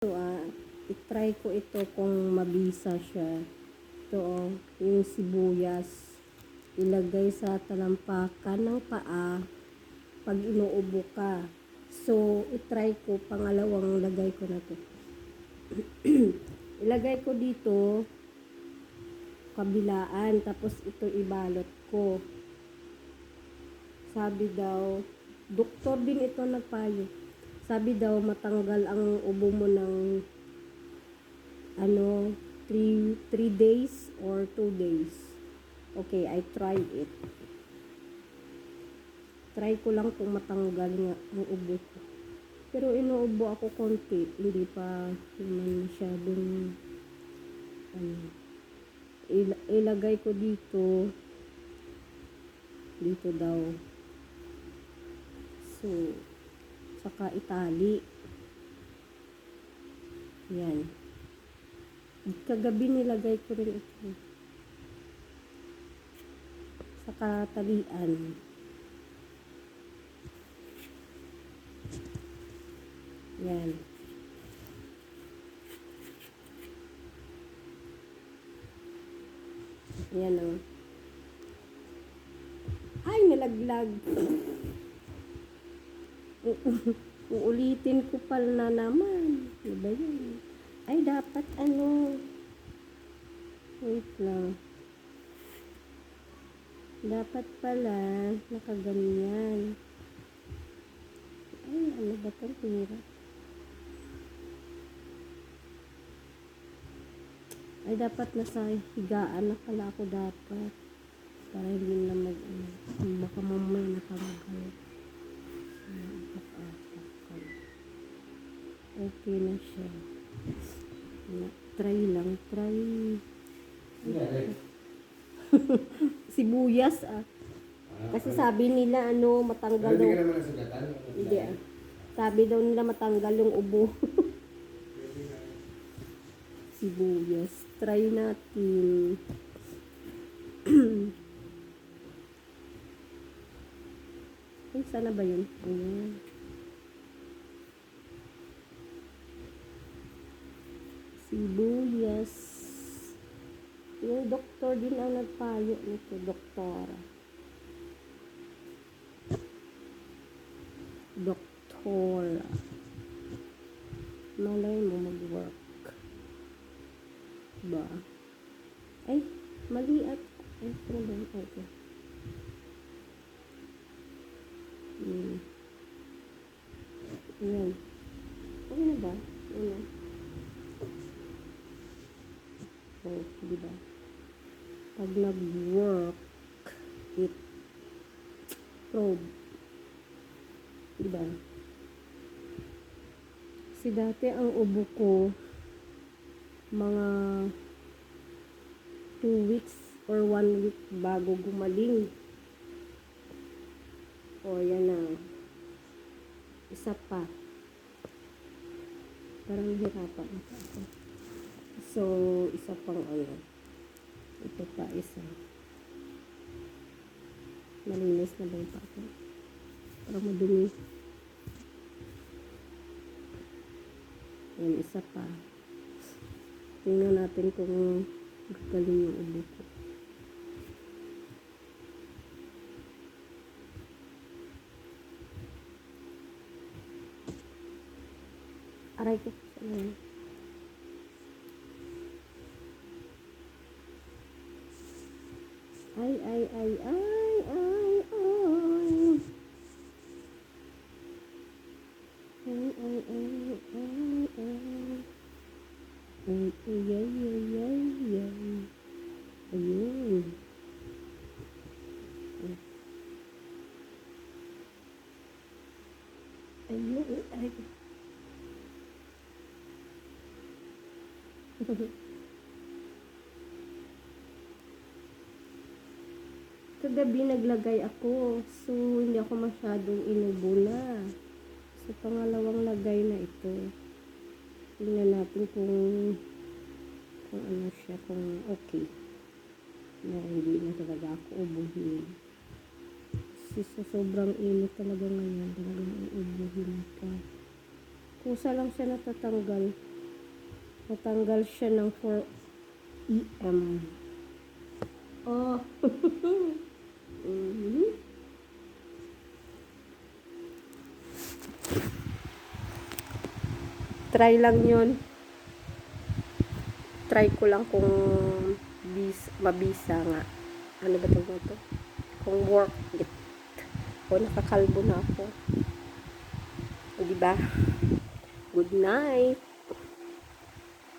So, itry ko ito kung mabisa siya. Ito, yung sibuyas. Ilagay sa talampakan ng paa pag inuubo ka. So, itry ko, pangalawang lagay ko na to. Ilagay ko dito, kabilaan, tapos ito ibalot ko. Sabi daw, doktor din ito nagpayo. Sabi daw, matanggal ang ubo mo ng 3 days or 2 days. Okay, I tried it. Try ko lang kung matanggal nga ang ubo ko. Pero inuubo ako konti, hindi pa naman masyadong ilagay ko dito daw. So, saka itali. Yan. Kagabi nilagay ko rin ito. Saka talian. Yan. Yan o. Ay, nalaglag. Uulitin ko pala naman. Diba yun? Ay, dapat wait lang. Dapat pala nakaganyan. Ay, ano ba itong hirap? Ay, dapat nasa higaan na pala ako dapat. Para hindi na baka mamaya nakamagal. Okay na siya. Try lang. Sibuyas Kasi sabi nila matanggal daw. Hindi Sabi daw nila matanggal yung ubo. Sibuyas. Try natin. Ay, sana ba yun? Ayan. Sibuyas. Yung doktor din ang nagpayo nito, doktora. Doktora. Malay mo mag-work. Ba? Ay, mali at ay, ano ba? Okay. Ayan. Okay na ba? Ayan. Oh, diba? Pag nag-work, it probe. Diba? Kasi dati ang ubo ko, mga 2 weeks or 1 week bago gumaling. O, yan na. Isa pa. Parang hirapan ako. So, isa pang ito pa isa. Malinis na ba yung pako? Parang madumi. Yan, isa pa. Tingnan natin kung gagaling yung ubo ko. Aray ko. Ay. Ay. Ay, ayun. Ay. Kagabi naglagay ako, so hindi ako masyadong inubo na. So pangalawang lagay na ito. Tingnan natin kung ano siya, kung okay. Na hindi na talaga ako ubuhin. Kasi sa sobrang init talaga ngayon, talagang uubuhin ka. Kusa lang siya natatanggal. Natanggal siya ng 4 EM. Oh. Mhm. Try lang yun. Try ko lang kung mabisa nga. Ano ba ito? Kung work it. O nakakalbo na ako. O diba? Good night.